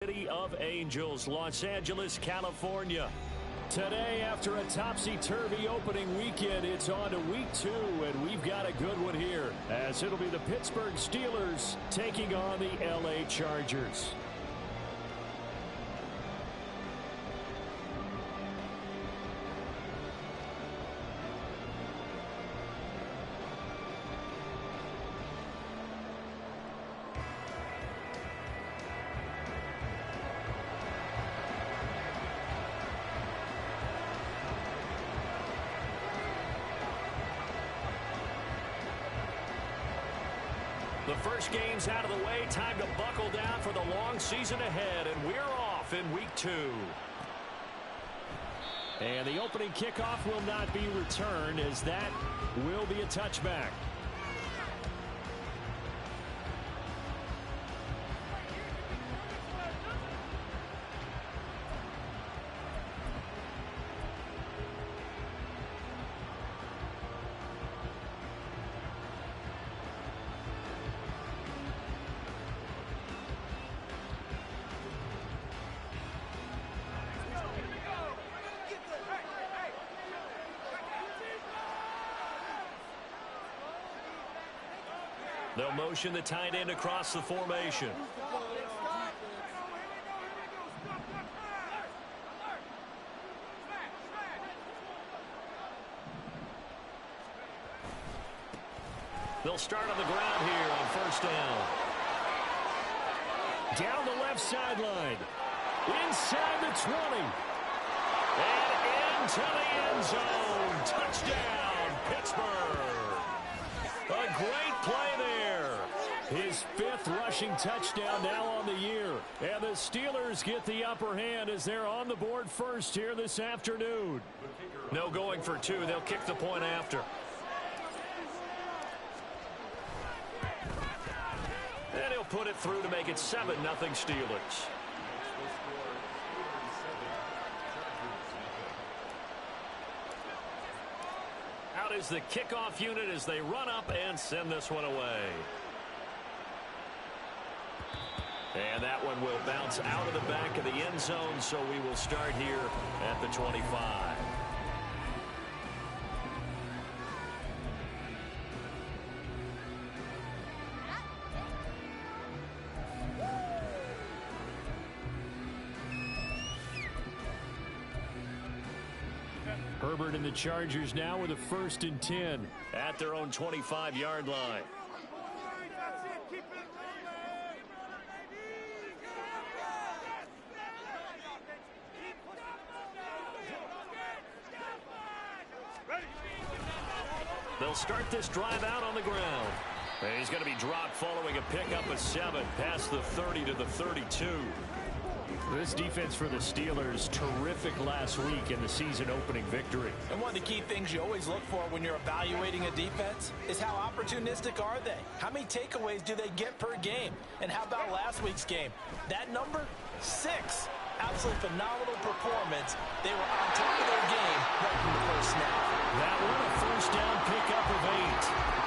City of Angels, Los Angeles, California. Today, after a topsy-turvy opening weekend, it's on to week 2, and we've got a good one here, as it'll be the Pittsburgh Steelers taking on the LA Chargers. The first game's out of the way. Time to buckle down for the long season ahead, and we're off in week 2. And the opening kickoff will not be returned, as that will be a touchback. They'll motion the tight end across the formation. They'll start on the ground here on first down. Down the left sideline. Inside the 20. And into the end zone. Touchdown, Pittsburgh. A great play there. His 5th rushing touchdown now on the year. And the Steelers get the upper hand as they're on the board first here this afternoon. No going for 2. They'll kick the point after. And he'll put it through to make it 7-0 Steelers. Out is the kickoff unit as they run up and send this one away. And that one will bounce out of the back of the end zone, so we will start here at the 25. Herbert and the Chargers now with a 1st and 10 at their own 25-yard line. They'll start this drive out on the ground. And he's going to be dropped following a pickup of 7 past the 30 to the 32. This defense for the Steelers, terrific last week in the season-opening victory. And one of the key things you always look for when you're evaluating a defense is how opportunistic are they? How many takeaways do they get per game? And how about last week's game? That number, 6. Absolutely phenomenal performance. They were on top of their game right from the first snap. That one, a first down pickup of 8.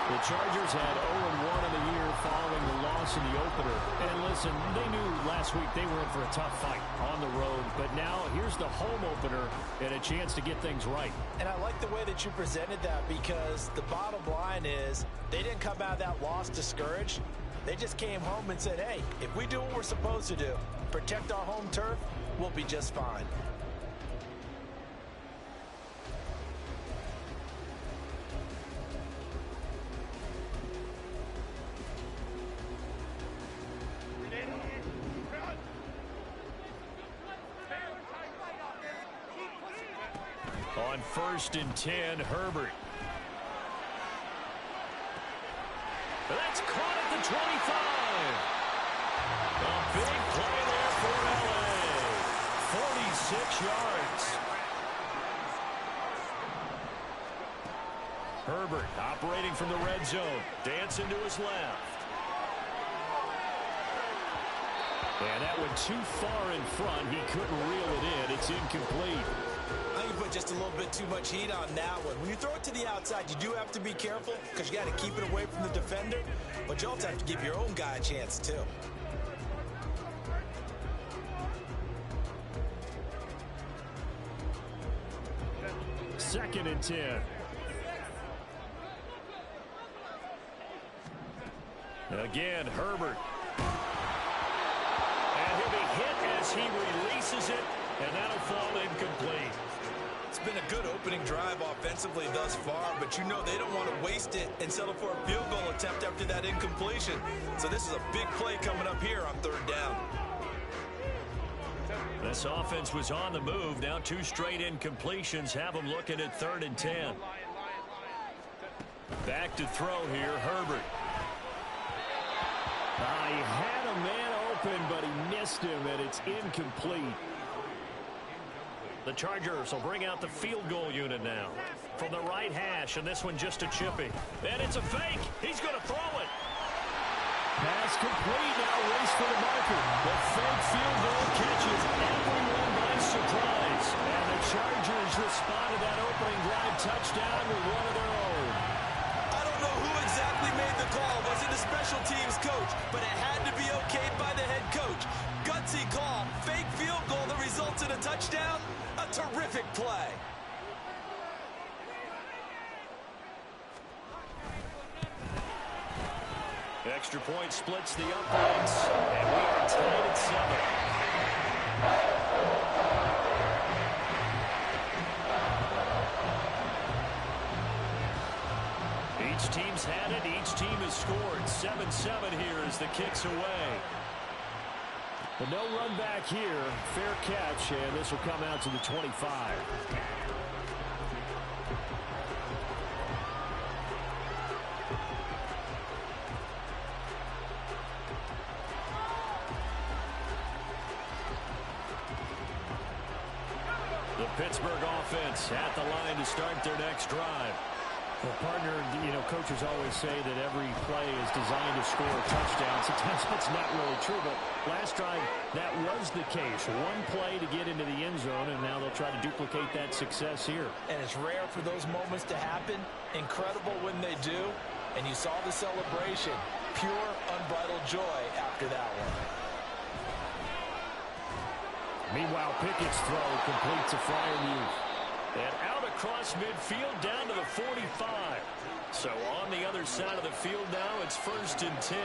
The Chargers had 0-1 in the year following the loss in the opener. And listen, they knew last week they were in for a tough fight on the road. But now here's the home opener and a chance to get things right. And I like the way that you presented that, because the bottom line is they didn't come out of that loss discouraged. They just came home and said, hey, if we do what we're supposed to do, protect our home turf, we'll be just fine. On 1st and 10, Herbert. That's caught at the 25. A big play there for LA. 46 yards. Herbert operating from the red zone. Dancing to his left. And that went too far in front. He couldn't reel it in. It's incomplete. I think you put just a little bit too much heat on that one. When you throw it to the outside, you do have to be careful because you got to keep it away from the defender. But you also have to give your own guy a chance, too. 2nd and 10. Again, Herbert. And he'll be hit as he releases it, and that'll fall incomplete. It's been a good opening drive offensively thus far, but you know they don't want to waste it and settle for a field goal attempt after that incompletion. So this is a big play coming up here on 3rd down. This offense was on the move. Now 2 straight incompletions have them looking at 3rd and 10. Back to throw here, Herbert. He had a man open, but he missed him, and it's incomplete. The Chargers will bring out the field goal unit now. From the right hash, and this one just a chippy. And it's a fake. He's going to throw it. Pass complete, now race for the marker. The fake field goal catches everyone by surprise. And the Chargers respond to that opening drive touchdown with one of their own. I don't know who exactly made the call. Was it the special teams coach? But it had to be okayed by the head coach. Gutsy call, fake field goal that results in a touchdown. A terrific play. Extra point splits the uprights, and we are tied at 7. Each team's had it. Each team has scored. 7-7 here as the kick's away. But no run back here. Fair catch, and this will come out to the 25. The Pittsburgh offense at the line to start their next drive. Well, partner, coaches always say that every play is designed to score a touchdown. Sometimes that's not really true, but last drive, that was the case. One play to get into the end zone, and now they'll try to duplicate that success here. And it's rare for those moments to happen. Incredible when they do. And you saw the celebration. Pure, unbridled joy after that one. Meanwhile, Pickett's throw completes a Freiermuth. And out across midfield down to the 45. So on the other side of the field now, it's 1st and 10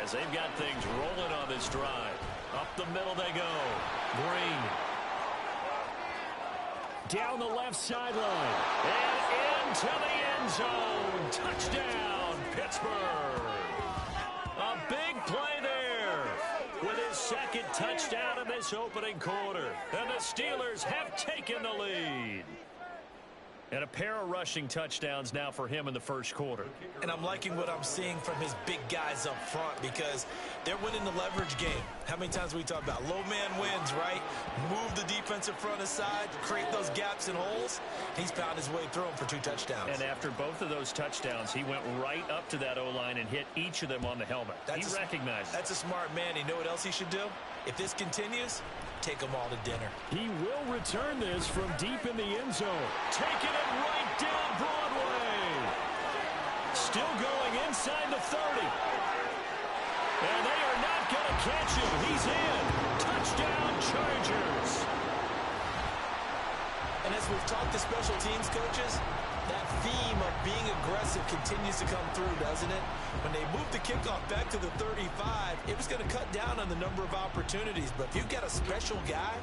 as they've got things rolling on this drive. Up the middle they go. Green. Down the left sideline. And into the end zone. Touchdown, Pittsburgh. A big play there with his 2nd touchdown in this opening quarter. And the Steelers have taken the lead. And a pair of rushing touchdowns now for him in the 1st quarter. And I'm liking what I'm seeing from his big guys up front because they're winning the leverage game. How many times we talk about low man wins, right? Move the defensive front aside, create those gaps and holes. He's found his way through them for 2 touchdowns. And after both of those touchdowns, he went right up to that O-line and hit each of them on the helmet. He recognized it. That's a smart man. You know what else he should do? If this continues, take them all to dinner. He will return this from deep in the end zone. Taking it right down Broadway. Still going inside the 30. And they are not going to catch him. He's in. Touchdown, Chargers. And as we've talked to special teams coaches, that theme of being aggressive continues to come through, doesn't it? When they moved the kickoff back to the 35, it was going to cut down on the number of opportunities. But if you've got a special guy,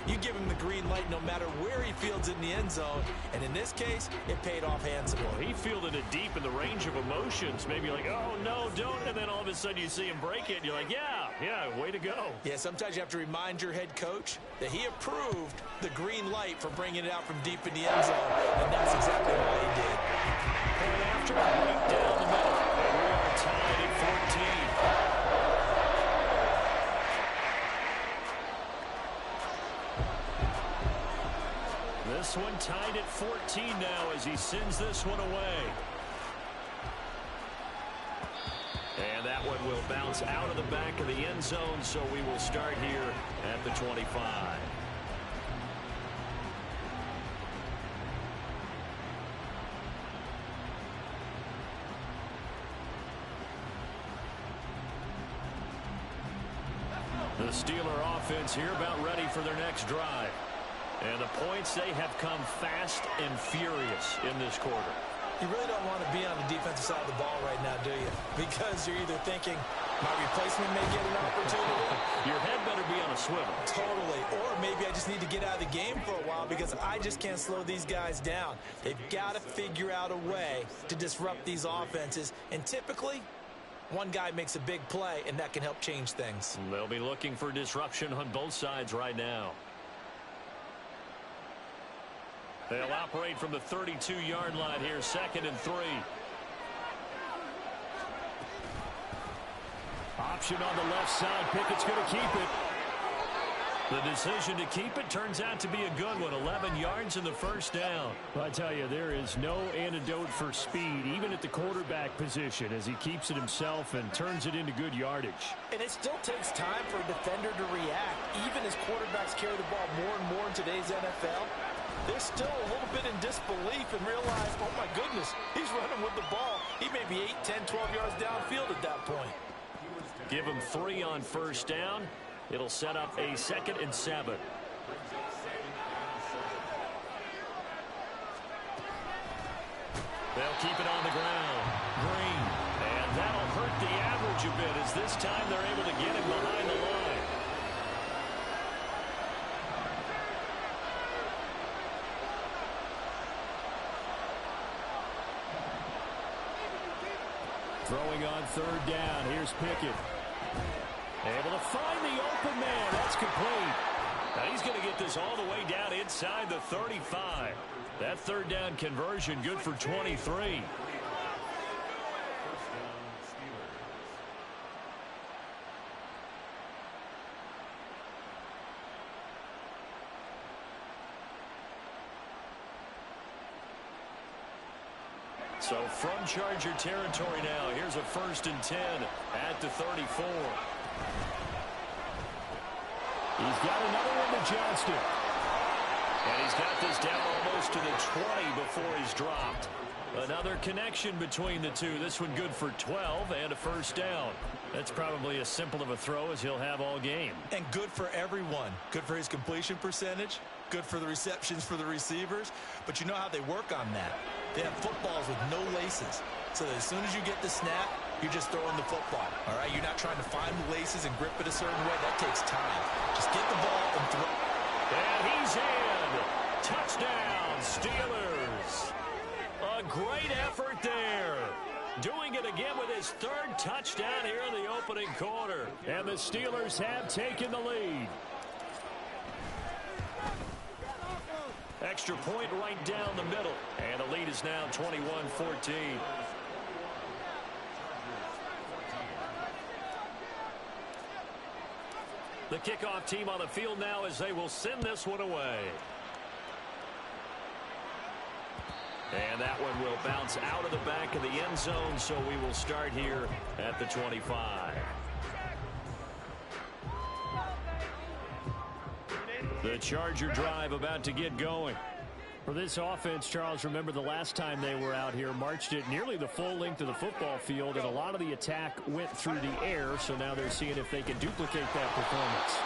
you give him the green light no matter where he fields in the end zone. And in this case, it paid off handsomely. Well, he fielded it deep in the range of emotions. Maybe like, oh, no, don't. And then all of a sudden you see him break it. And you're like, yeah, way to go. Yeah, sometimes you have to remind your head coach that he approved the green light for bringing it out from deep in the end zone. And that's exactly what he did. And after, right down the middle. And we are tied at 14. This one tied at 14 now as he sends this one away. And that one will bounce out of the back of the end zone, so we will start here at the 25. The Steeler offense here about ready for their next drive. And the points, they have come fast and furious in this quarter. You really don't want to be on the defensive side of the ball right now, do you? Because you're either thinking, my replacement may get an opportunity. Your head better be on a swivel. Totally. Or maybe I just need to get out of the game for a while because I just can't slow these guys down. They've got to figure out a way to disrupt these offenses. And typically, one guy makes a big play, and that can help change things. They'll be looking for disruption on both sides right now. They'll operate from the 32-yard line here, 2nd and 3. Option on the left side. Pickett's going to keep it. The decision to keep it turns out to be a good one. 11 yards in the first down. I tell you, there is no antidote for speed, even at the quarterback position, as he keeps it himself and turns it into good yardage. And it still takes time for a defender to react. Even as quarterbacks carry the ball more and more in today's NFL, they're still a little bit in disbelief and realize, oh my goodness, he's running with the ball. He may be 8, 10, 12 yards downfield at that point. Give him 3 on first down. It'll set up a 2nd and 7. They'll keep it on the ground. Green. And that'll hurt the average a bit as this time they're able to get him behind the line. Throwing on 3rd down. Here's Pickett. Able to find the open man. That's complete. Now he's going to get this all the way down inside the 35. That 3rd down conversion good for 23. So from Charger territory now, here's a 1st and 10 at the 34. He's got another one to Johnston. And he's got this down almost to the 20 before he's dropped. Another connection between the two. This one good for 12 and a 1st down. That's probably as simple of a throw as he'll have all game. And good for everyone. Good for his completion percentage. Good for the receptions for the receivers. But you know how they work on that. They have footballs with no laces. So that as soon as you get the snap, you're just throwing the football. All right? You're not trying to find the laces and grip it a certain way. That takes time. Just get the ball and throw. And he's in. Touchdown, Steelers. A great effort there. Doing it again with his 3rd touchdown here in the opening quarter. And the Steelers have taken the lead. Extra point right down the middle. And the lead is now 21-14. The kickoff team on the field now as they will send this one away. And that one will bounce out of the back of the end zone, so we will start here at the 25. The Charger drive about to get going. For this offense, Charles, remember the last time they were out here, marched it nearly the full length of the football field, and a lot of the attack went through the air, so now they're seeing if they can duplicate that performance.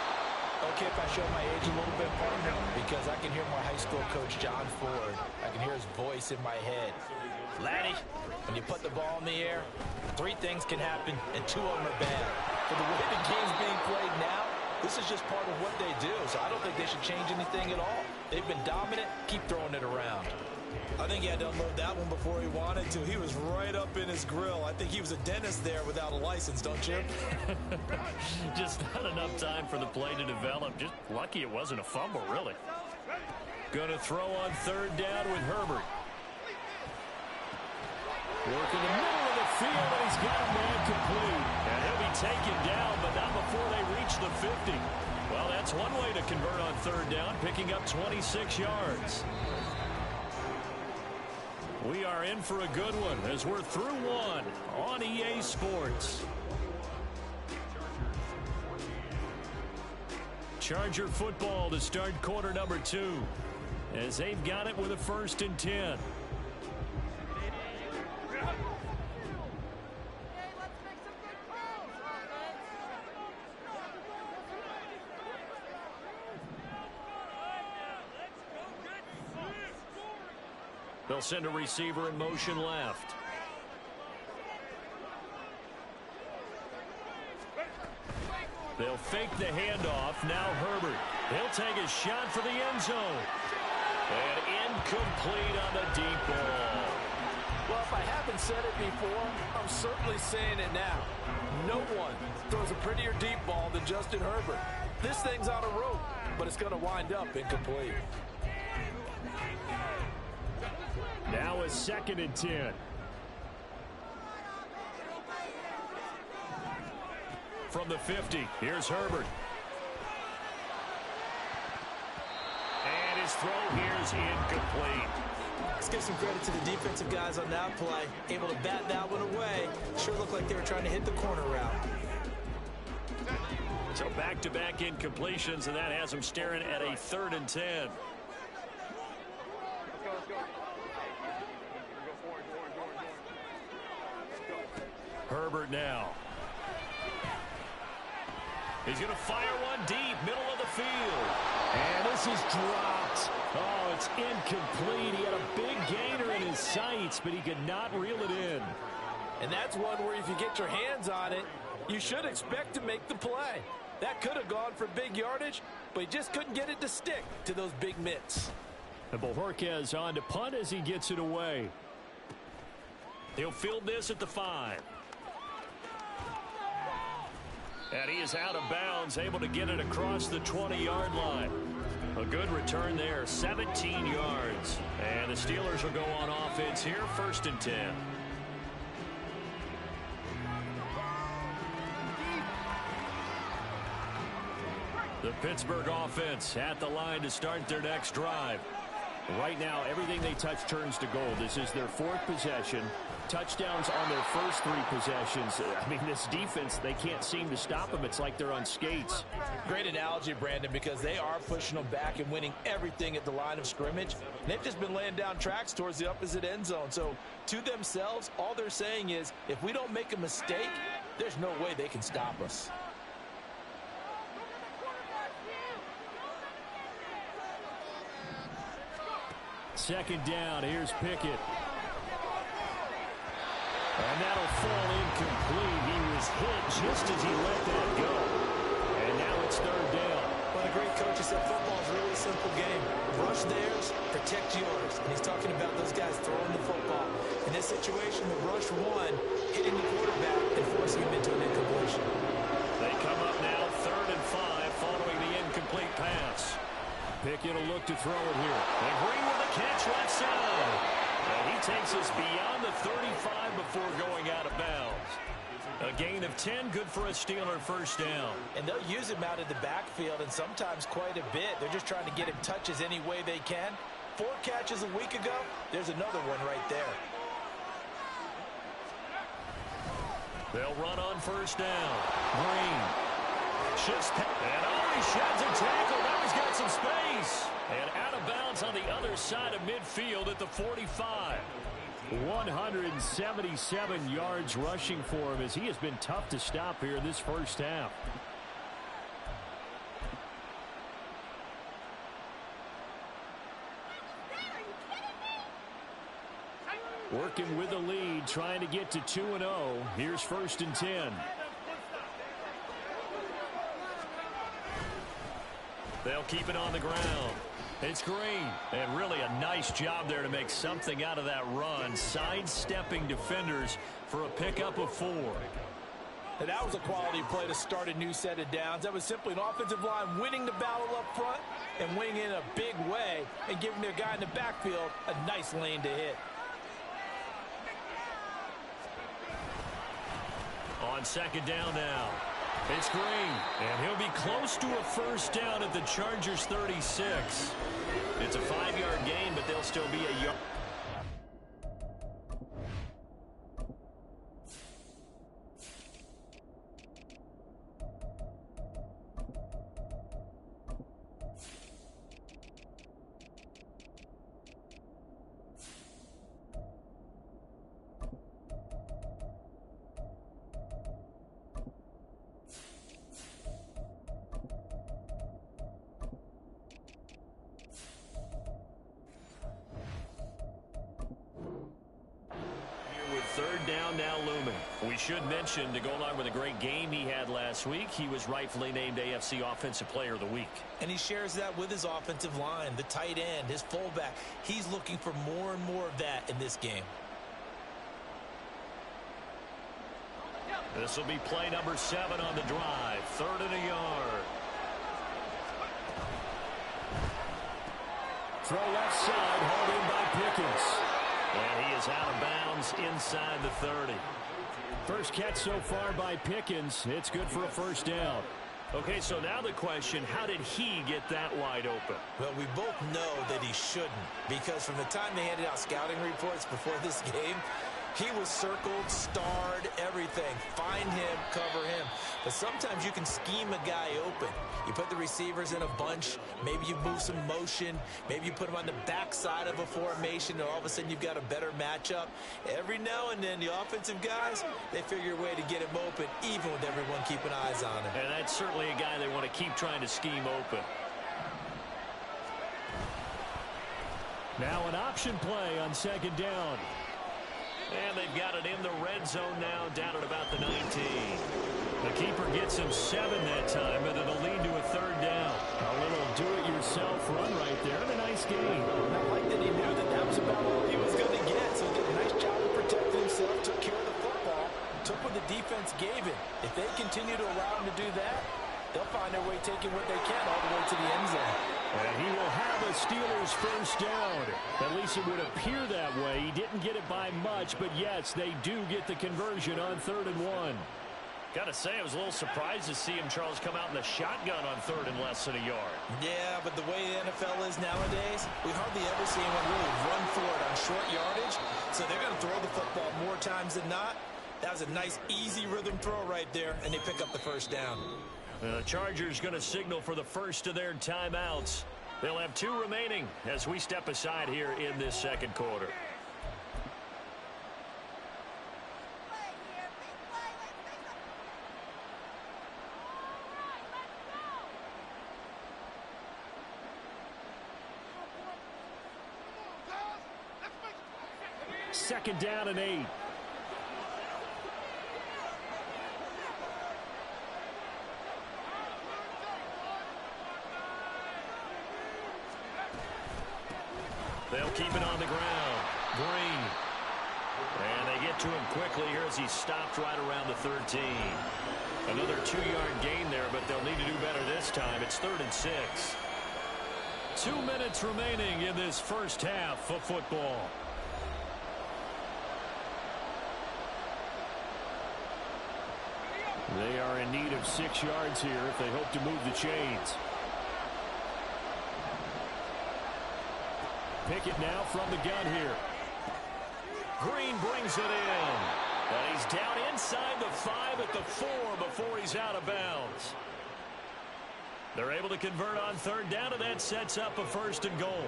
Okay, if I show my age a little bit, partner, because I can hear my high school coach, John Ford. I can hear his voice in my head. Laddie, when you put the ball in the air, 3 things can happen, and 2 of them are bad. But the way the game's being played now, this is just part of what they do, so I don't think they should change anything at all. They've been dominant. Keep throwing it around. I think he had to unload that one before he wanted to. He was right up in his grill. I think he was a dentist there without a license, don't you? Just not enough time for the play to develop. Just lucky it wasn't a fumble, really. Going to throw on 3rd down with Herbert. Working the middle of the field, and he's got a man complete. And he'll be taken down, but not before they reach the 50. Well, that's one way to convert on 3rd down, picking up 26 yards. We are in for a good one as we're through one on EA Sports. Charger football to start quarter number 2 as they've got it with a 1st and 10. They'll send a receiver in motion left. They'll fake the handoff. Now Herbert. He'll take a shot for the end zone. And incomplete on the deep ball. Well, if I haven't said it before, I'm certainly saying it now. No one throws a prettier deep ball than Justin Herbert. This thing's on a rope, but it's going to wind up incomplete. Now a 2nd and 10. From the 50, here's Herbert. And his throw here is incomplete. Let's give some credit to the defensive guys on that play. Able to bat that one away. Sure looked like they were trying to hit the corner route. So back-to-back incompletions, and that has them staring at a 3rd and 10. Herbert now. He's going to fire one deep, middle of the field. And this is dropped. Oh, it's incomplete. He had a big gainer in his sights, but he could not reel it in. And that's one where if you get your hands on it, you should expect to make the play. That could have gone for big yardage, but he just couldn't get it to stick to those big mitts. And Bojorquez on to punt as he gets it away. He'll field this at the 5. And he is out of bounds, able to get it across the 20-yard line. A good return there, 17 yards. And the Steelers will go on offense here, 1st and 10. The Pittsburgh offense at the line to start their next drive. Right now, everything they touch turns to gold. This is their 4th possession. Touchdowns on their first 3 possessions. I mean, this defense, they can't seem to stop them. It's like they're on skates. Great analogy, Brandon, because they are pushing them back and winning everything at the line of scrimmage. They've just been laying down tracks towards the opposite end zone. So, to themselves, all they're saying is, if we don't make a mistake, there's no way they can stop us. Second down, here's Pickett. And that'll fall incomplete. He was hit just as he let that go. And now it's 3rd down. What a great coach. He said football is a really simple game. Rush theirs, protect yours. And he's talking about those guys throwing the football. In this situation, the rush one, hitting the quarterback and forcing him into an incompletion. They come up now 3rd and 5 following the incomplete pass. Pickett will look to throw it here. And Green with the catch left side. And he takes us beyond the 35 before going out of bounds. A gain of 10, good for a Steeler 1st down. And they'll use him out of the backfield, and sometimes quite a bit. They're just trying to get him touches any way they can. 4 catches a week ago, there's another one right there. They'll run on 1st down. Green. Shifts, and he sheds a tackle. Now he's got some space. And out of bounds on the other side of midfield at the 45. 177 yards rushing for him as he has been tough to stop here in this 1st half. Working with the lead, trying to get to 2-0. Here's 1st and 10. They'll keep it on the ground. It's Green. And really a nice job there to make something out of that run. Sidestepping defenders for a pickup of 4. And that was a quality play to start a new set of downs. That was simply an offensive line winning the battle up front and winning in a big way and giving their guy in the backfield a nice lane to hit. On 2nd down now. It's Green, and he'll be close to a 1st down at the Chargers' 36. It's a 5-yard gain, but they'll still be a yard. third down now looming. We should mention, to go along with a great game he had last week, he was rightfully named AFC Offensive Player of the Week. And he shares that with his offensive line, the tight end, his fullback. He's looking for more and more of that in this game. This will be play number 7 on the drive. 3rd and a yard. Throw left side, hauled in by Pickens. And he is out of bounds inside the 30. First catch so far by Pickens. It's good for a first down. Okay, so now the question, how did he get that wide open? Well, we both know that he shouldn't, because from the time they handed out scouting reports before this game, he was circled, starred, everything. Find him, cover him. But sometimes you can scheme a guy open. You put the receivers in a bunch. Maybe you move some motion. Maybe you put them on the backside of a formation, and all of a sudden you've got a better matchup. Every now and then, the offensive guys, they figure a way to get him open, even with everyone keeping eyes on him. And that's certainly a guy they want to keep trying to scheme open. Now an option play on 2nd down. And they've got it in the red zone now, down at about the 19. The keeper gets him 7 that time, and it'll lead to a 3rd down. A little do-it-yourself run right there, and a nice gain. I like that he knew that that was about all he was going to get, so he did a nice job of protecting himself, took care of the football, took what the defense gave him. If they continue to allow him to do that, they'll find their way taking what they can all the way to the end zone. And he will have a Steelers first down. At least it would appear that way. He didn't get it by much, but yes, they do get the conversion on 3rd and 1. Got to say, I was a little surprised to see him, Charles, come out in the shotgun on 3rd and less than a yard. Yeah, but the way the NFL is nowadays, we hardly ever see anyone really run for it on short yardage. So they're going to throw the football more times than not. That was a nice, easy rhythm throw right there, and they pick up the first down. The Chargers going to signal for the first of their timeouts. They'll have 2 remaining as we step aside here in this 2nd quarter. Second down and 8. They'll keep it on the ground. Green. And they get to him quickly here as he stopped right around the 13. Another 2-yard gain there, but they'll need to do better this time. It's 3rd and 6. 2 minutes remaining in this first half of football. They are in need of 6 yards here if they hope to move the chains. Pickett now from the gun here. Green brings it in. And he's down inside the 5 at the 4 before he's out of bounds. They're able to convert on 3rd down, and that sets up a 1st and goal.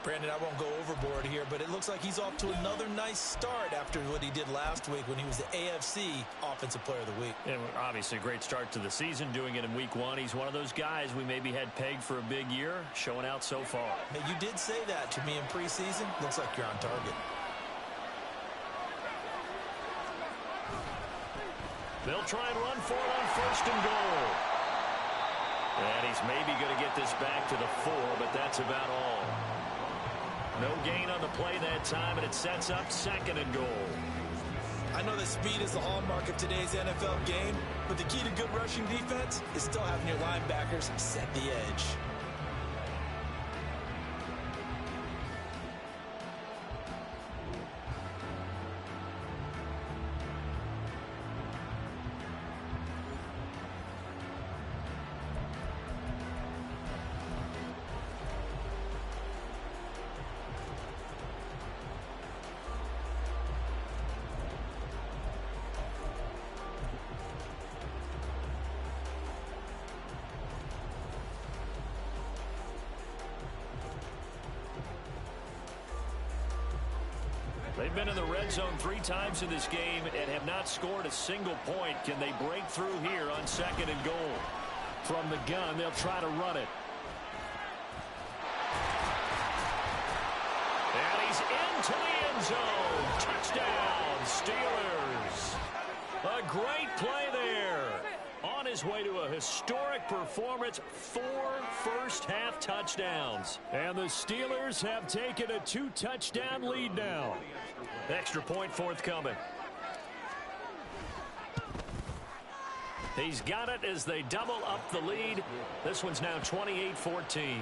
Brandon, I won't go overboard here, but it looks like he's off to another nice start after what he did last week when he was the AFC Offensive Player of the Week. And obviously a great start to the season, doing it in week 1. He's one of those guys we maybe had pegged for a big year, showing out so far. Hey, you did say that to me in preseason. Looks like you're on target. They'll try and run for it on 1st and goal. And he's maybe going to get this back to the 4, but that's about all. No gain on the play that time, and it sets up 2nd and goal. I know that speed is the hallmark of today's NFL game, but the key to good rushing defense is still having your linebackers set the edge. They've been in the red zone 3 times in this game and have not scored a single point. Can they break through here on 2nd and goal? From the gun, they'll try to run it. And he's into the end zone. Touchdown, Steelers. A great play there. On his way to a historic performance, 4 first-half touchdowns. And the Steelers have taken a 2-touchdown lead now. Extra point forthcoming. He's got it as they double up the lead. This one's now 28-14.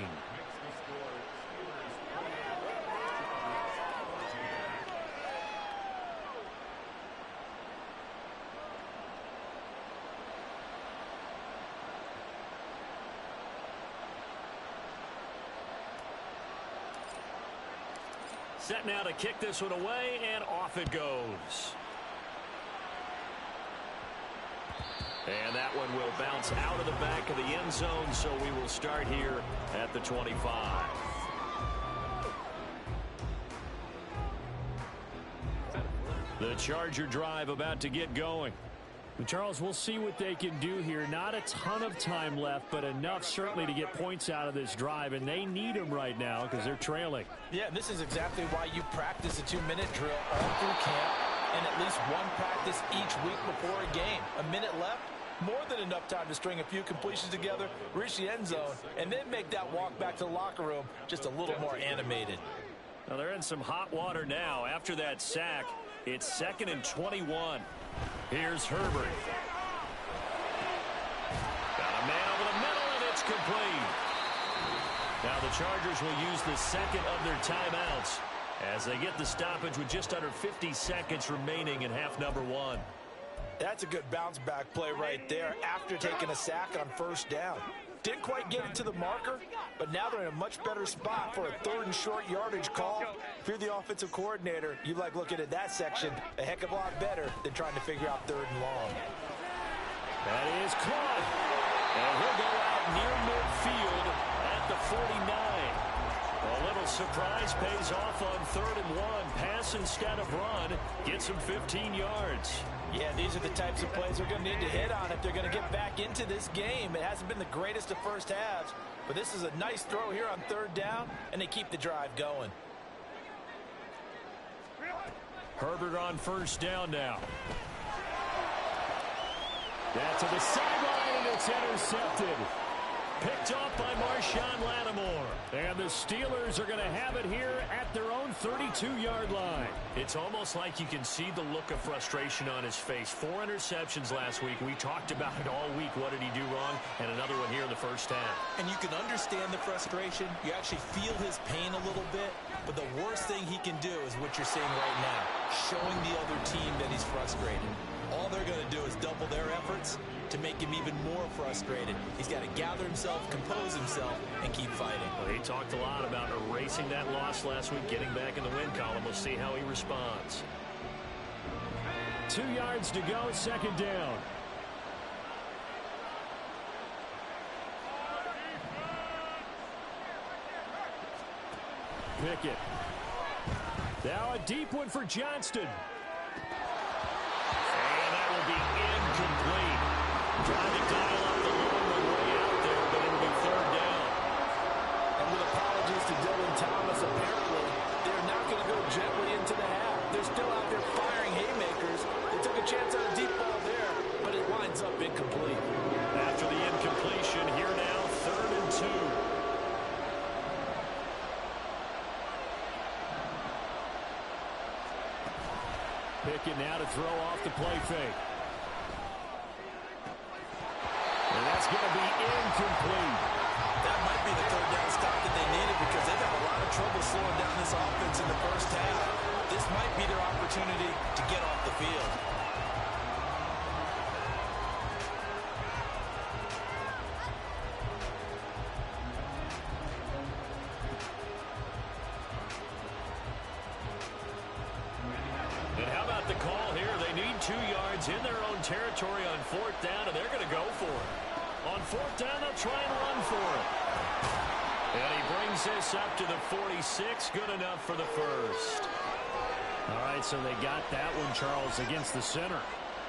Set now to kick this one away, and off it goes. And that one will bounce out of the back of the end zone, so we will start here at the 25. The Charger drive about to get going. Charles, we'll see what they can do here. Not a ton of time left, but enough certainly to get points out of this drive, and they need them right now because they're trailing. Yeah, this is exactly why you practice a 2-minute drill all through camp and at least one practice each week before a game. A minute left, more than enough time to string a few completions together, reach the end zone, and then make that walk back to the locker room just a little more animated. Now they're in some hot water now. After that sack, it's 2nd and 21. Here's Herbert. Got a man over the middle, and it's complete. Now the Chargers will use the second of their timeouts as they get the stoppage with just under 50 seconds remaining in half number 1. That's a good bounce back play right there after taking a sack on first down. Didn't quite get it to the marker, but now they're in a much better spot for a 3rd and short yardage call. If you're the offensive coordinator, you like looking at that section a heck of a lot better than trying to figure out 3rd and long. That is caught. And he'll go out near midfield at the 49. A little surprise pays off on 3rd and 1. Pass instead of run. Gets him 15 yards. Yeah, these are the types of plays they're going to need to hit on if they're going to get back into this game. It hasn't been the greatest of first halves, but this is a nice throw here on 3rd down, and they keep the drive going. Herbert on first down now. That's to the sideline, and it's intercepted. Picked off by Marshawn Lattimore. And the Steelers are going to have it here at their own 32-yard line. It's almost like you can see the look of frustration on his face. 4 interceptions last week. We talked about it all week. What did he do wrong? And another one here in the first half. And you can understand the frustration. You actually feel his pain a little bit. But the worst thing he can do is what you're seeing right now, showing the other team that he's frustrated. All they're going to do is double their efforts to make him even more frustrated. He's got to gather himself, compose himself, and keep fighting. Well, he talked a lot about erasing that loss last week, getting back in the win column. We'll see how he responds. 2 yards to go, 2nd down. Pickett. Now a deep one for Johnston. And that will be incomplete. Trying to dial up the long way out there, but it'll be 3rd down. And with apologies to Dylan Thomas, apparently they're not going to go gently into the half. They're still out there firing haymakers. They took a chance on a deep ball there, but it winds up incomplete. After the incompletion, here now, 3rd and 2. Pickett now to throw off the play fake. And that's going to be incomplete. That might be the 3rd down stop that they needed because they've had a lot of trouble slowing down this offense in the first half. This might be their opportunity to get off the field. And how about the call here? They need 2 yards in their own territory on 4th down, and they're going to go for it. On 4th down, they'll try and run for it. And he brings this up to the 46. Good enough for the first. All right, so they got that one, Charles, against the center.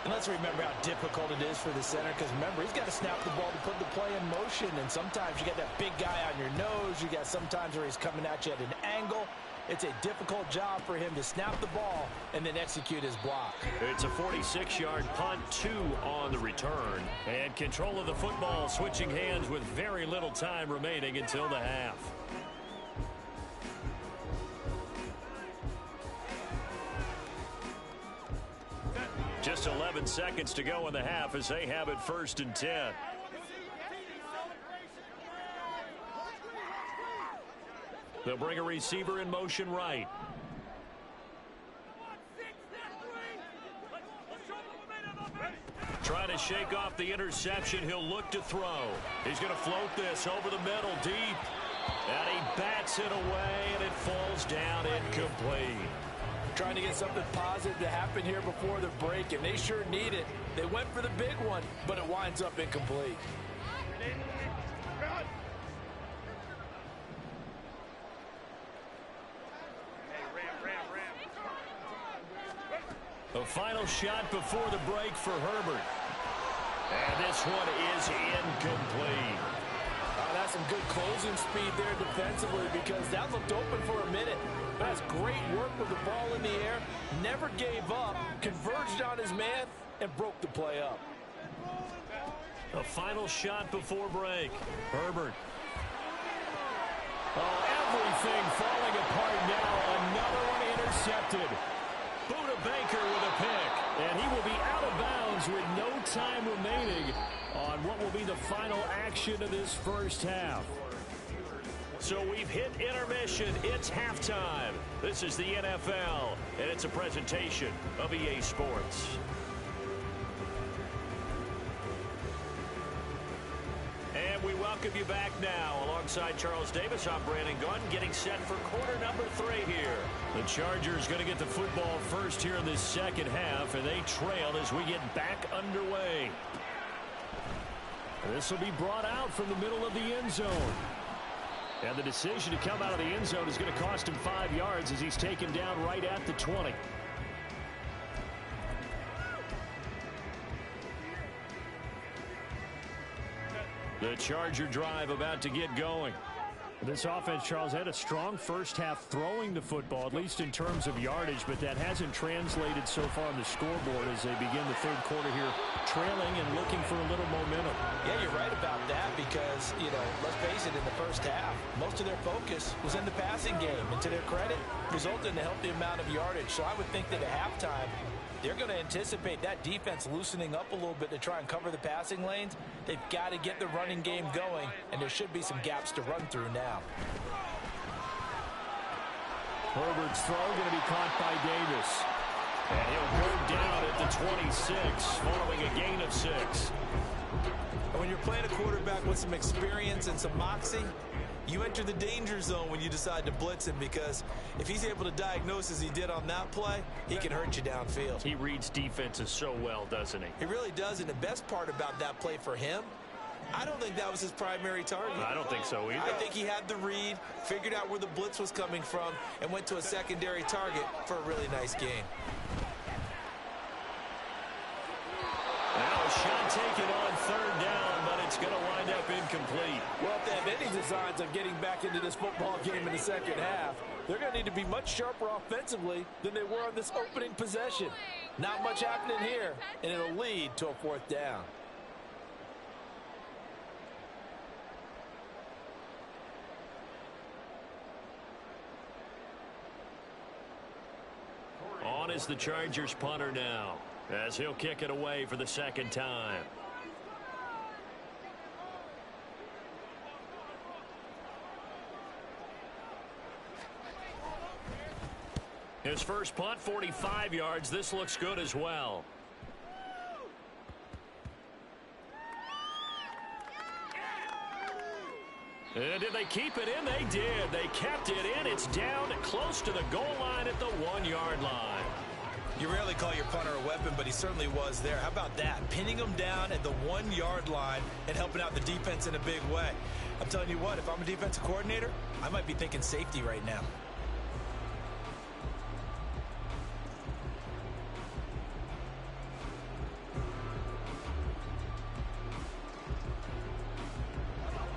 And let's remember how difficult it is for the center because, remember, he's got to snap the ball to put the play in motion. And sometimes you got that big guy on your nose. You got sometimes where he's coming at you at an angle. it's a difficult job for him to snap the ball and then execute his block. It's a 46-yard punt, 2 on the return. And control of the football switching hands with very little time remaining until the half. Just 11 seconds to go in the half as they have it 1st and 10. They'll bring a receiver in motion right. Trying to shake off the interception. He'll look to throw. He's going to float this over the middle deep. And he bats it away, and it falls down incomplete. Trying to get something positive to happen here before the break, and they sure need it. They went for the big one, but it winds up incomplete. The final shot before the break for Herbert. And this one is incomplete. That's some good closing speed there defensively, because that looked open for a minute. That's great work with the ball in the air. Never gave up, converged on his man, and broke the play up. The final shot before break. Herbert. Oh, everything falling apart now. Another one intercepted. Buda Baker with a pick. And he will be out of bounds with no time remaining on what will be the final action of this first half. So we've hit intermission. It's halftime. This is the NFL, and it's a presentation of EA Sports. And we welcome you back now. Alongside Charles Davis, I'm Brandon Gunn, getting set for quarter number 3 here. The Chargers going to get the football first here in this second half, and they trail as we get back underway. This will be brought out from the middle of the end zone. And the decision to come out of the end zone is going to cost him 5 yards as he's taken down right at the 20. The Charger drive about to get going. This offense, Charles, had a strong first half throwing the football, at least in terms of yardage, but that hasn't translated so far on the scoreboard as they begin the third quarter here, trailing and looking for a little momentum. Yeah, you're right about that because, let's face it, in the first half, most of their focus was in the passing game. And to their credit, resulted in a healthy amount of yardage. So I would think that at halftime, they're going to anticipate that defense loosening up a little bit to try and cover the passing lanes. They've got to get the running game going, and there should be some gaps to run through now. Herbert's throw going to be caught by Davis. And he'll go down at the 26 following a gain of 6. When you're playing a quarterback with some experience and some moxie, you enter the danger zone when you decide to blitz him, because if he's able to diagnose as he did on that play, he can hurt you downfield. He reads defenses so well, doesn't he? He really does, and the best part about that play for him, I don't think that was his primary target. I don't think so either. I think he had the read, figured out where the blitz was coming from, and went to a secondary target for a really nice gain. Now a shot taken on third down, but it's going to wind up incomplete. Well, if they have any designs of getting back into this football game in the second half, they're going to need to be much sharper offensively than they were on this opening possession. Not much happening here, and it'll lead to a 4th down. On is the Chargers punter now, as he'll kick it away for the second time. His first punt, 45 yards. This looks good as well. And did they keep it in? They did. They kept it in. It's down close to the goal line at the 1-yard line. You rarely call your punter a weapon, but he certainly was there. How about that? Pinning him down at the 1-yard line and helping out the defense in a big way. I'm telling you what, if I'm a defensive coordinator, I might be thinking safety right now.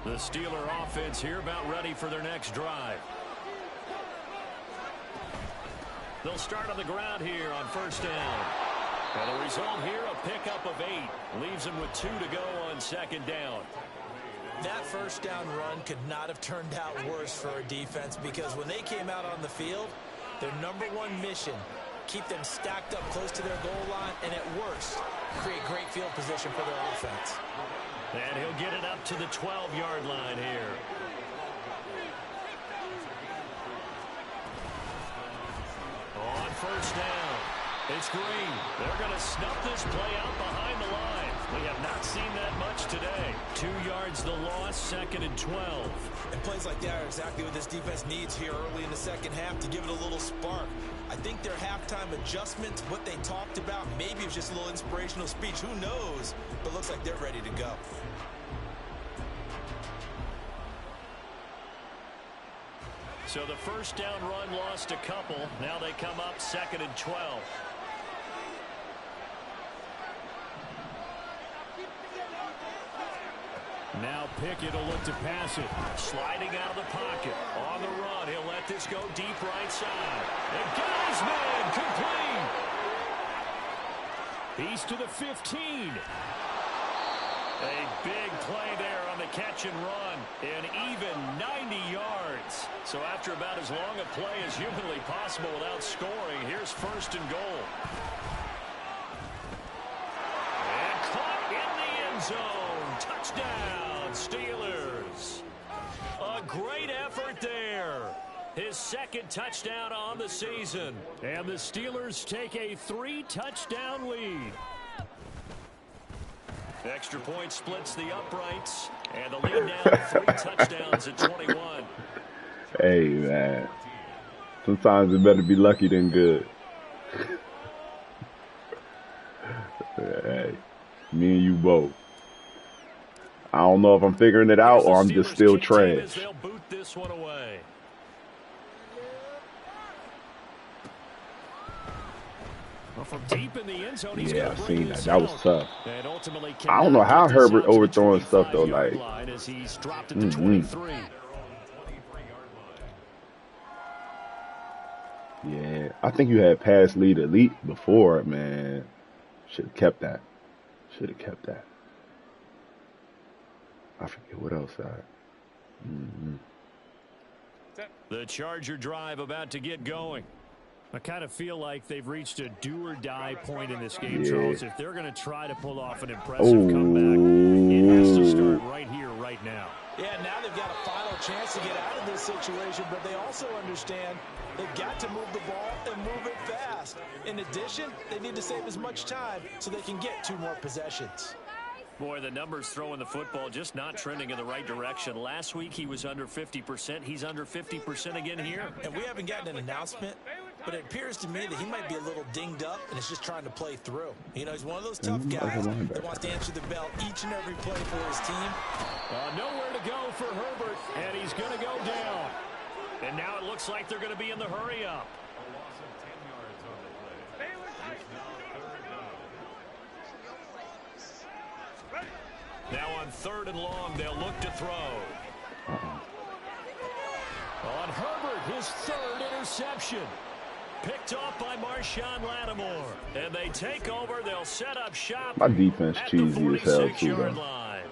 The Steeler offense here about ready for their next drive. They'll start on the ground here on first down. And the result here, a pickup of 8. Leaves them with 2 to go on second down. That first down run could not have turned out worse for a defense, because when they came out on the field, their #1 mission, keep them stacked up close to their goal line, and at worst, create great field position for their offense. And he'll get it up to the 12-yard line here. On first down, it's Green. They're going to snuff this play out behind the line. We have not seen that much today. 2 yards the loss, 2nd and 12. And plays like that are exactly what this defense needs here early in the second half to give it a little spark. I think their halftime adjustments, what they talked about, maybe it was just a little inspirational speech. Who knows? But looks like they're ready to go. So the first down run lost a couple. Now they come up 2nd and 12. Now Pickett will look to pass it. Sliding out of the pocket. On the run, he'll let this go deep right side. And got his man complete. He's to the 15. A big play there on the catch and run. An even 90 yards. So after about as long a play as humanly possible without scoring, here's first and goal. And caught in the end zone. Touchdown, Steelers. A great effort there. His 2nd touchdown on the season. And the Steelers take a 3-touchdown lead. Extra point splits the uprights. And the lead now 3 touchdowns at 21. Hey, man. Sometimes it better be lucky than good. Hey, me and you both. I don't know if I'm figuring it out or I'm just still trash. They'll boot this one away. Well, from deep in the end zone, he's Yeah, gonna I bring seen that. this That was out. tough. And ultimately I don't know how cannot get this Herbert out to the overthrowing stuff though. 25-yard Like, line as he's dropped at the 23. yeah, I think you had pass lead elite before, man. Should have kept that. Should have kept that. I forget what else I. The Charger drive about to get going. I kind of feel like they've reached a do-or-die point in this game, Yeah. Charles. If they're going to try to pull off an impressive comeback, it has to start right here, right now. Yeah, now they've got a final chance to get out of this situation, but they also understand they've got to move the ball and move it fast. In addition, they need to save as much time so they can get 2 more possessions. Boy, the numbers throwing the football just not trending in the right direction. Last week he was under 50%. He's under 50% again here. And we haven't gotten an announcement, but it appears to me that he might be a little dinged up and is just trying to play through. You know, he's one of those tough guys that wants to answer the bell each and every play for his team. Nowhere to go for Herbert, and he's going to go down. And now it looks like they're going to be in the hurry-up. Now on 3rd and long, they'll look to throw. On Herbert, his 3rd interception. Picked off by Marshawn Lattimore. And they take over. They'll set up shop. My defense at cheesy the as hell, too, 46-yard though. line.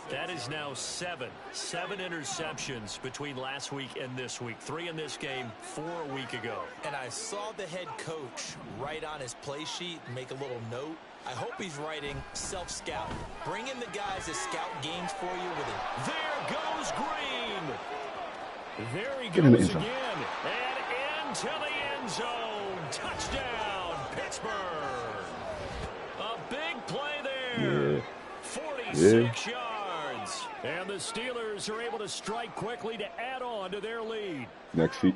That is now 7 interceptions between last week and this week. 3 in this game, 4 a week ago. And I saw the head coach write on his play sheet and make a little note. I hope he's writing self-scout. Bring in the guys that scout games for you with it. There goes Green. There he Get in the goes end zone. again. And into the end zone. Touchdown, Pittsburgh. A big play there. Yeah. 46 yards. And the Steelers are able to strike quickly to add on to their lead. Next feet.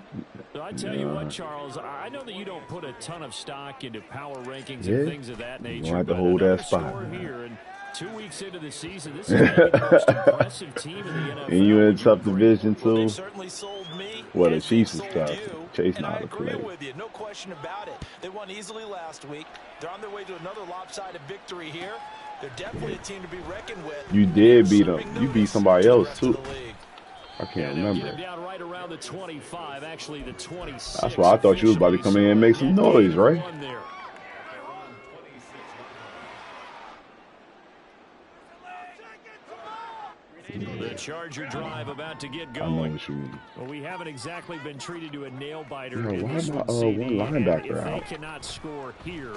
I tell you what, Charles, I know that you don't put a ton of stock into power rankings Yeah. and things of that nature. Gonna have to but hold another that spot, score man. here, and 2 weeks into the season, this is maybe the most impressive team in the NFL. And you in a tough division Well, too. they've certainly sold me. Well, the and Chiefs they've is sold tough. you, Chase and know I how to agree play. with you. No question about it. They won easily last week. They're on their way to another lopsided victory here. They're definitely a team to be reckoned with. You did beat them. Serving You beat notice somebody to the else rest too. of the league. I can't Get remember. him down right around the 25, actually the 26. That's why I thought you was about to come in and make some noise, right? The Charger drive about to get I know going. what you mean. Well, we haven't exactly been treated to a nail biter Yo, in why this am I, one, one CD, linebacker and if out? they cannot score here,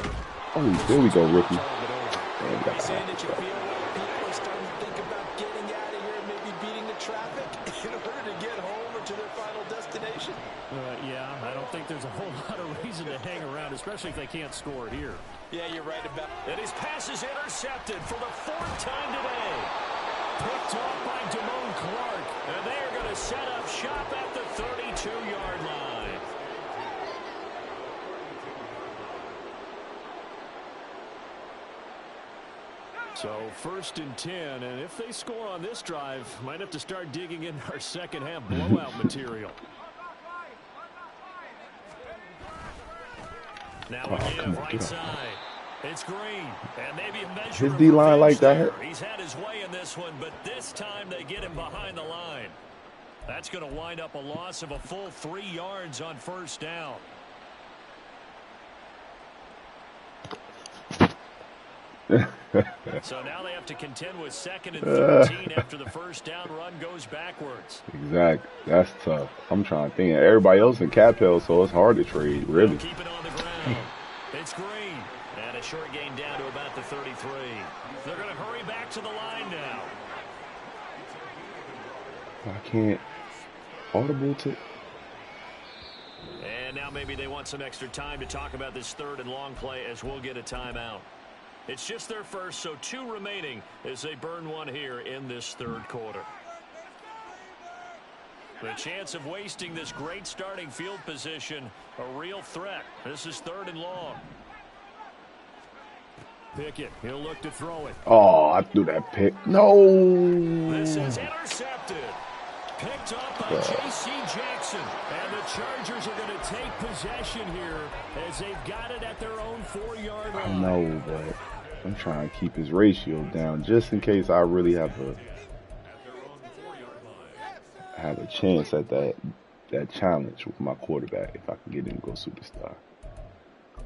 Oh, there we go, rookie. Are you saying that you feel like people are starting to think about getting out of here and maybe beating the traffic in order to get home or to their final destination? yeah, I don't think there's a whole lot of reason to hang around, especially if they can't score here. Yeah, you're right about And his pass is intercepted for the 4th time today. Picked off by Damone Clark. And they are going to set up shop at the 32-yard line. So 1st and 10, and if they score on this drive, might have to start digging in our second half blowout material. Now again, right side. It's Green, and maybe a measure His of D-line like revenge that. there. He's had his way in this one, but this time they get him behind the line. That's going to wind up a loss of a full 3 yards on 1st down. So now they have to contend with 2nd and 13 after the 1st down run goes backwards. Exactly. That's tough. I'm trying to think. Everybody else in cap held, so it's hard to trade, really. Keep it on the ground. It's Green. And a short gain down to about the 33. They're going to hurry back to the line now. I can't audible to. And now maybe they want some extra time to talk about this 3rd and long play as we'll get a timeout. It's just their first, so 2 remaining as they burn one here in this 3rd quarter. The chance of wasting this great starting field position, a real threat. This is 3rd and long. Pickett, he'll look to throw it. Oh, I threw that pick. No. This is intercepted. Picked up by J.C. Jackson. And the Chargers are going to take possession here as they've got it at their own 4-yard line. I know, but I'm trying to keep his ratio down just in case I really have a chance at that challenge with my quarterback if I can get him to go superstar.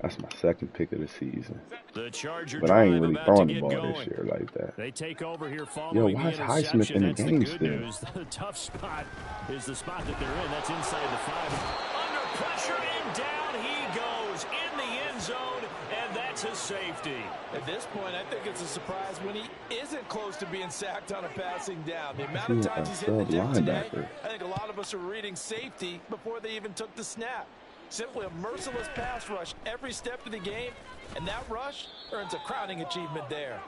That's my 2nd pick of the season. The Charger but I ain't drive really about throwing to the get ball going. this year like that. They take over here Yo, following why the is Highsmith in the interception. game That's the still? good news. The tough spot is the spot that they're in. That's inside the 5. Under pressure and down he goes in the end zone, and that's a safety. At this point, I think it's a surprise when he isn't close to being sacked on a passing down. The amount of times he's hit the deck today, I think a lot of us are reading safety before they even took the snap. Simply a merciless pass rush every step of the game, and that rush earns a crowning achievement there.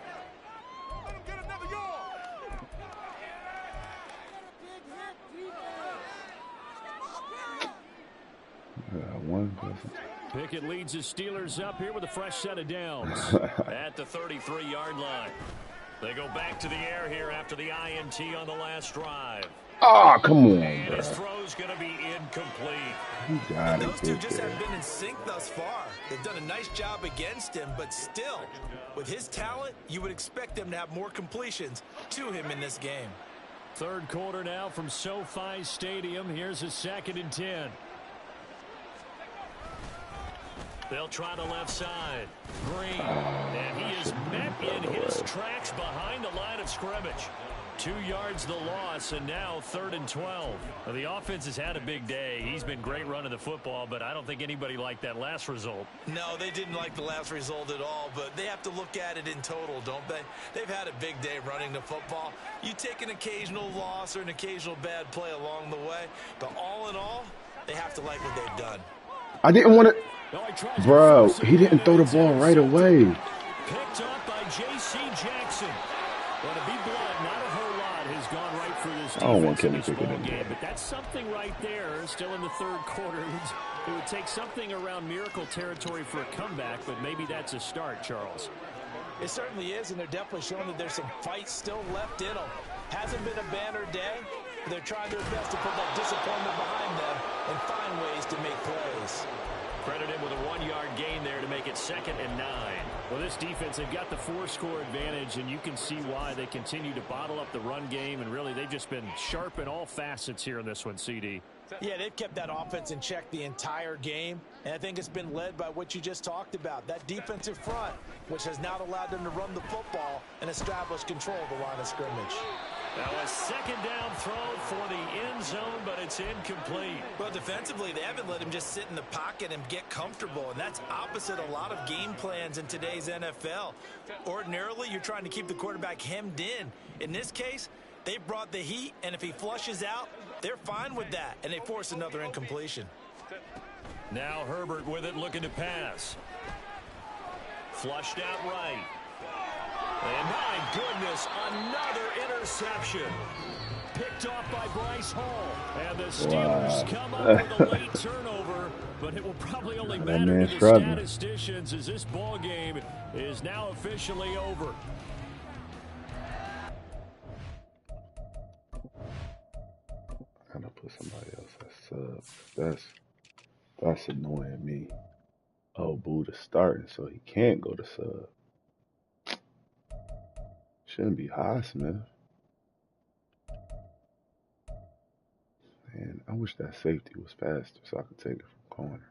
One person. Pickett leads his Steelers up here with a fresh set of downs. At the 33-yard line. They go back to the air here after the INT on the last drive. Oh, come on, And bro. his throw's going to be incomplete. You got Those it. two just haven't been in sync thus far. They've done a nice job against him, but still, with his talent, you would expect them to have more completions to him in this game. 3rd quarter now from SoFi Stadium. Here's a 2nd and 10. They'll try the left side. Green. And he is met in his tracks behind the line of scrimmage. 2 yards the loss, and now 3rd and 12. Well, the offense has had a big day. He's been great running the football, but I don't think anybody liked that last result. No, they didn't like the last result at all, but they have to look at it in total, don't they? They've had a big day running the football. You take an occasional loss or an occasional bad play along the way, but all in all, they have to like what they've done. I didn't want to. No, he tries to Bro, force it he didn't in, throw the and ball it's right away. Picked up by J.C. Jackson. Well, to be blunt, not a whole lot has gone right for this I don't want defense Kenny in this Pickett in ball game, there. but that's something right there. Still in the 3rd quarter. It would take something around miracle territory for a comeback, but maybe that's a start, Charles. It certainly is, and they're definitely showing that there's some fight still left in them. Hasn't been a banner day, but they're trying their best to put that disappointment behind them and find ways to make plays. Credit him with a 1-yard gain there to make it 2nd and 9. Well, this defense, they've got the 4-score advantage, and you can see why they continue to bottle up the run game, and really they've just been sharp in all facets here in this one, CD. Yeah, they've kept that offense in check the entire game, and I think it's been led by what you just talked about, that defensive front, which has now allowed them to run the football and establish control of the line of scrimmage. Now a 2nd down throw for the end zone, but it's incomplete. Well, defensively, they haven't let him just sit in the pocket and get comfortable, and that's opposite a lot of game plans in today's NFL. Ordinarily, you're trying to keep the quarterback hemmed in. In this case, they brought the heat, and if he flushes out, they're fine with that, and they force another incompletion. Now Herbert with it, looking to pass. Flushed out right. And my goodness, another interception. Picked off by Bryce Hall. And the Steelers come up with a late turnover, but it will probably only matter to the statisticians as this ball game is now officially over. I'm gonna put somebody else as sub. That's annoying me. Oh, Buddha's starting, so he can't go to sub. Shouldn't be Highsmith. Man, I wish that safety was faster so I could take it from corner.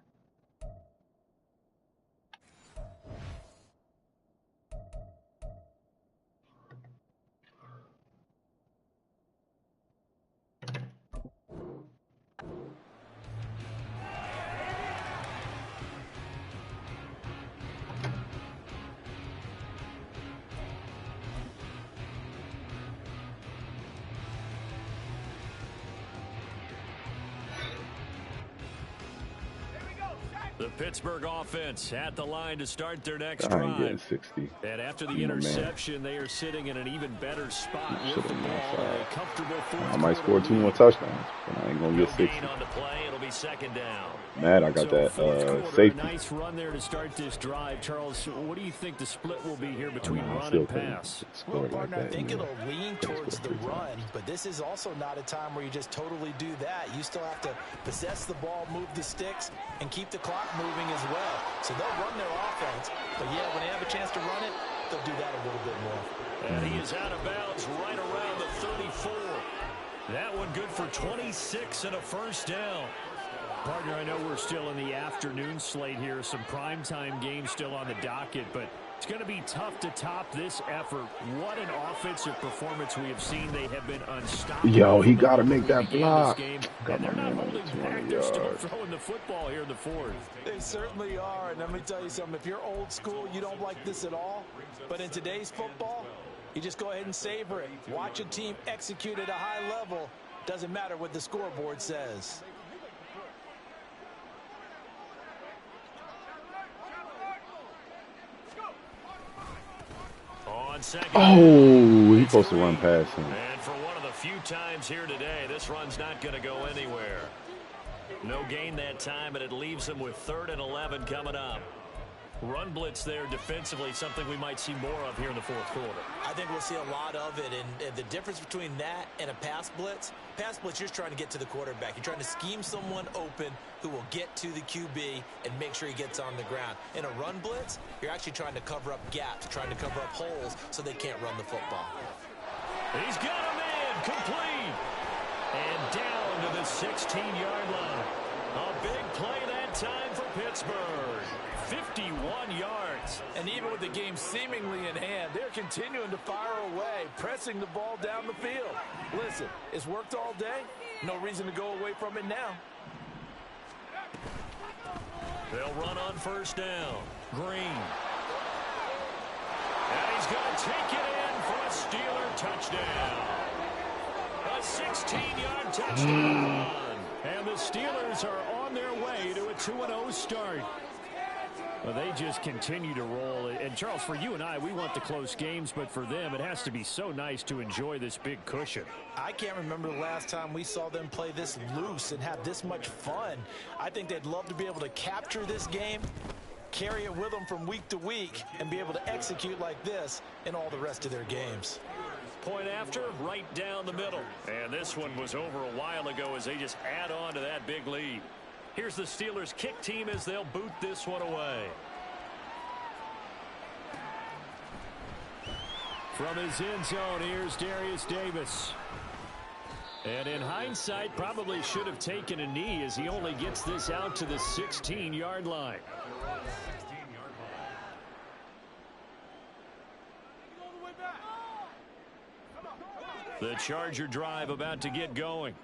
The Pittsburgh offense at the line to start their next I ain't getting drive. 60. And after the interception, they are sitting in an even better spot with the ball. A comfortable fourth I might score 2 more touchdowns, but I ain't gonna get 60. On the play, it'll be 2nd down. Mad, I got that safety. Nice run there to start this drive. Charles, what do you think the split will be here between run and pass? Well, partner, I think it'll lean towards the run, but this is also not a time where you just totally do that. You still have to possess the ball, move the sticks, and keep the clock moving as well. So they'll run their offense, but yeah, when they have a chance to run it, they'll do that a little bit more. And he is out of bounds right around the 34. That one good for 26 and a 1st down. Partner, I know we're still in the afternoon slate here. Some primetime games still on the docket, but it's going to be tough to top this effort. What an offensive performance we have seen. They have been unstoppable. Yo, he got to make that block. And they're not holding back. They're still throwing the football here in the 4th. They certainly are. And let me tell you something. If you're old school, you don't like this at all. But in today's football, you just go ahead and savor it. Watch a team execute at a high level. Doesn't matter what the scoreboard says. Oh, he's supposed to run past him. And for one of the few times here today, this run's not going to go anywhere. No gain that time, but it leaves him with 3rd and 11 coming up. Run blitz there defensively, something we might see more of here in the 4th quarter. I think we'll see a lot of it, and the difference between that and a pass blitz, you're just trying to get to the quarterback. You're trying to scheme someone open who will get to the QB and make sure he gets on the ground. In a run blitz, you're actually trying to cover up gaps, trying to cover up holes so they can't run the football. He's got him in, complete, and down to the 16-yard line. A big play that time for Pittsburgh. 51 yards. And even with the game seemingly in hand, they're continuing to fire away, pressing the ball down the field. Listen, it's worked all day. No reason to go away from it now. They'll run on 1st down. Green. And he's going to take it in for a Steeler touchdown. A 16-yard touchdown. And the Steelers are on their way to a 2-0 start. Well, they just continue to roll. And, Charles, for you and I, we want the close games, but for them, it has to be so nice to enjoy this big cushion. I can't remember the last time we saw them play this loose and have this much fun. I think they'd love to be able to capture this game, carry it with them from week to week, and be able to execute like this in all the rest of their games. Point after, right down the middle. And this one was over a while ago as they just add on to that big lead. Here's the Steelers kick team as they'll boot this one away. From his end zone, here's Darius Davis. And in hindsight, probably should have taken a knee as he only gets this out to the 16-yard line. The Charger drive about to get going.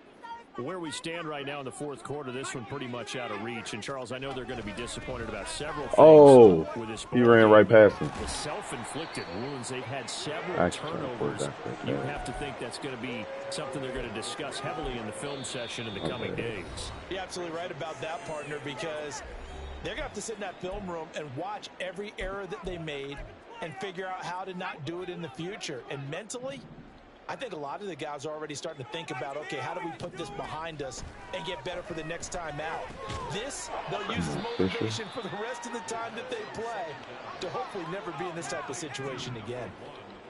Where we stand right now in the fourth quarter, this one pretty much out of reach. And, Charles, I know they're going to be disappointed about several things with this ball he ran right past him. The self-inflicted wounds. They've had several turnovers. You have to think that's going to be something they're going to discuss heavily in the film session in the coming days. You're absolutely right about that, partner, because they're going to have to sit in that film room and watch every error that they made and figure out how to not do it in the future. And mentally, I think a lot of the guys are already starting to think about, okay, how do we put this behind us and get better for the next time out? This, they'll use as motivation for the rest of the time that they play to hopefully never be in this type of situation again.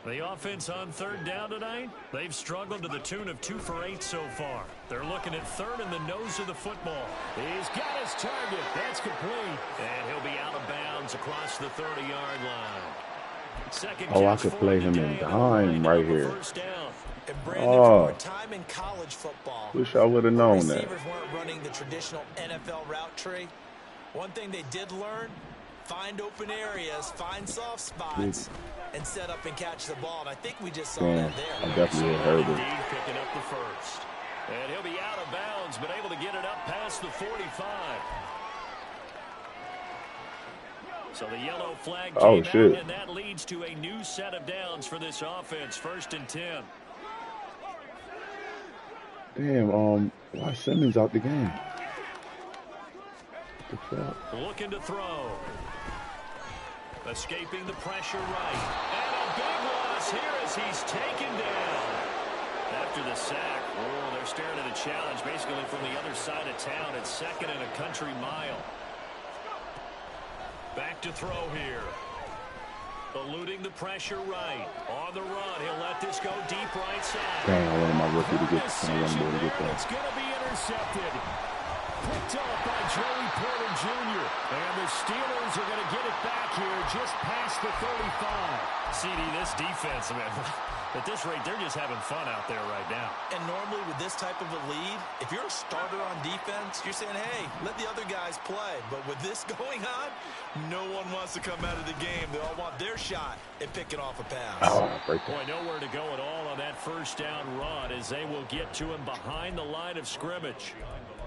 The offense on third down tonight, they've struggled to the tune of 2 for 8 so far. They're looking at third in the nose of the football. He's got his target. That's complete. And he'll be out of bounds across the 30-yard line. I could play him in dime right here. And Brandon, for a time in college football, wish I would have known that. Receivers weren't running the traditional NFL route tree. One thing they did learn, find open areas, find soft spots, and set up and catch the ball. And I think we just saw that there. I definitely heard it. Picking up the first. And he'll be out of bounds, but able to get it up past the 45. So the yellow flag came out, and that leads to a new set of downs for this offense. 1st and 10. Damn, why Simmons out the game? Looking to throw. Escaping the pressure right. And a big loss here as he's taken down. After the sack, they're staring at a challenge basically from the other side of town. It's 2nd and a country mile. Back to throw here. Eluding the pressure right. On the run, he'll let this go deep right side. Dang, I wanted my rookie to get that. It's going to be intercepted. Picked up by Joey Porter Jr. And the Steelers are going to get it back here just past the 35. CD, this defense, man, at this rate, they're just having fun out there right now. And normally with this type of a lead, if you're a starter on defense, you're saying, hey, let the other guys play. But with this going on, no one wants to come out of the game. They all want their shot at picking off a pass. Boy, nowhere to go at all on that first down run as they will get to him behind the line of scrimmage.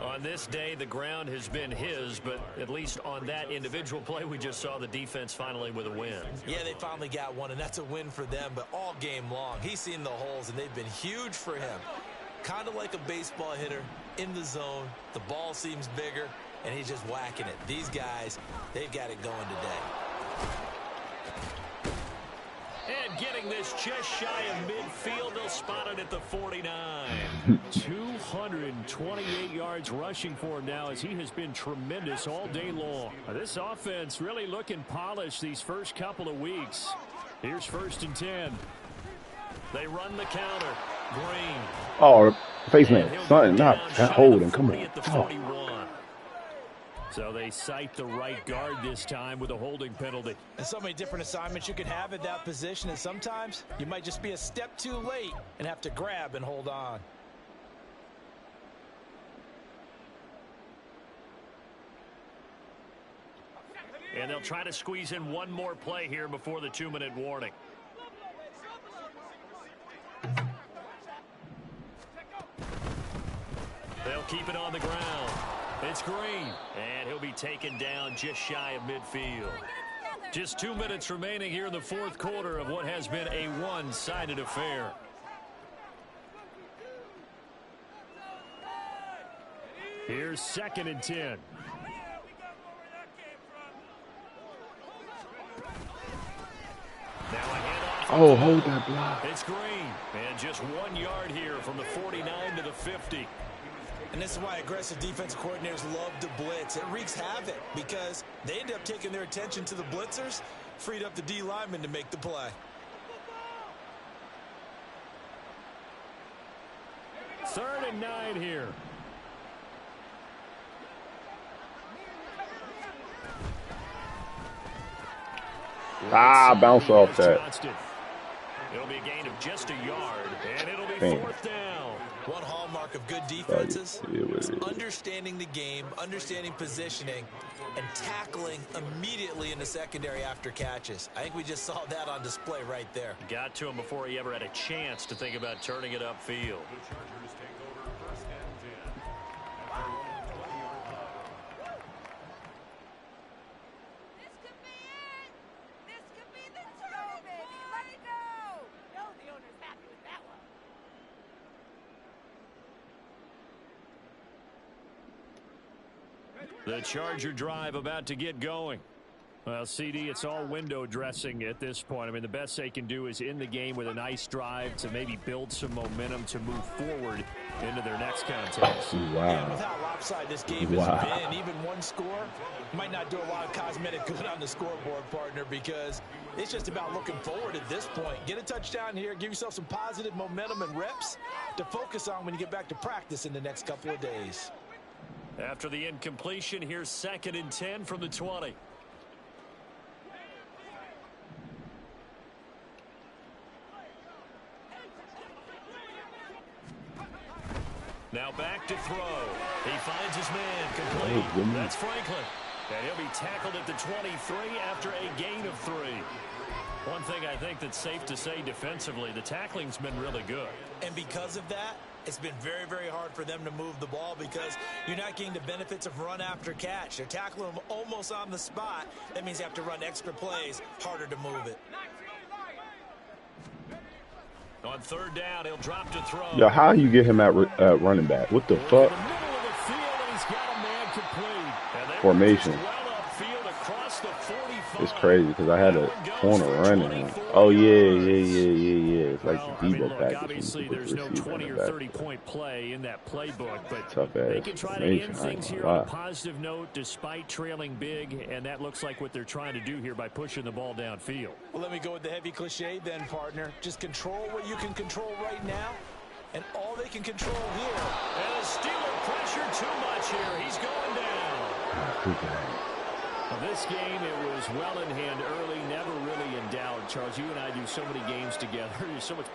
On this day, the ground has been his, but at least on that individual play, we just saw the defense finally with a win. Yeah, they finally got one, and that's a win for them, but all game long, he's seen the holes, and they've been huge for him. Kind of like a baseball hitter in the zone. The ball seems bigger, and he's just whacking it. These guys, they've got it going today. And getting this just shy of midfield, they'll spot it at the 49. 228 yards rushing for him now as he has been tremendous all day long. This offense really looking polished these first couple of weeks. Here's 1st and 10. They run the counter. Green. Oh, face man. Something not holding. Come on. So they cite the right guard this time with a holding penalty. And so many different assignments you can have at that position, and sometimes you might just be a step too late and have to grab and hold on. And they'll try to squeeze in one more play here before the 2-minute warning. They'll keep it on the ground. It's Green, and he'll be taken down just shy of midfield. Just 2 minutes remaining here in the fourth quarter of what has been a one-sided affair. Here's 2nd and 10. Now a handoff. Oh, hold that block. It's Green, and just 1 yard here from the 49 to the 50. And this is why aggressive defensive coordinators love to blitz. It wreaks havoc because they end up taking their attention to the blitzers, freed up the D lineman to make the play. 3rd and 9 here. Bounce off that. It'll be a gain of just a yard, and it'll be Dang. fourth down. One hallmark of good defenses is Yeah. understanding the game, understanding positioning, and tackling immediately in the secondary after catches. I think we just saw that on display right there. Got to him before he ever had a chance to think about turning it upfield. The Charger drive about to get going. Well, CD, it's all window dressing at this point. I mean, the best they can do is in the game with a nice drive to maybe build some momentum to move forward into their next contest. Wow. And with how lopsided this game has been, even one score might not do a lot of cosmetic good on the scoreboard, partner, because it's just about looking forward at this point. Get a touchdown here, give yourself some positive momentum and reps to focus on when you get back to practice in the next couple of days. After the incompletion, here's 2nd and 10 from the 20. Now back to throw. He finds his man complete. That's Franklin. And he'll be tackled at the 23 after a gain of 3. One thing I think that's safe to say defensively, the tackling's been really good. And because of that, it's been very, very hard for them to move the ball because you're not getting the benefits of run after catch. They're tackling them almost on the spot. That means you have to run extra plays, harder to move it. On 3rd down, he'll drop to throw. Yo, how you get him at running back? What the fuck? Formation. It's crazy because I had a corner running. Oh yeah. It's like the Debo look, package. Obviously, there's no 20 or 30-point play in that playbook, but tough they ass can try to formation. end things here on a positive note despite trailing big, and that looks like what they're trying to do here by pushing the ball downfield. Well, let me go with the heavy cliche then, partner. Just control what you can control right now, and all they can control here. And a Steeler pressure too much here. He's going down. This game, it was well in hand early, never really in doubt. Charles, you and I do so many games together. There's so much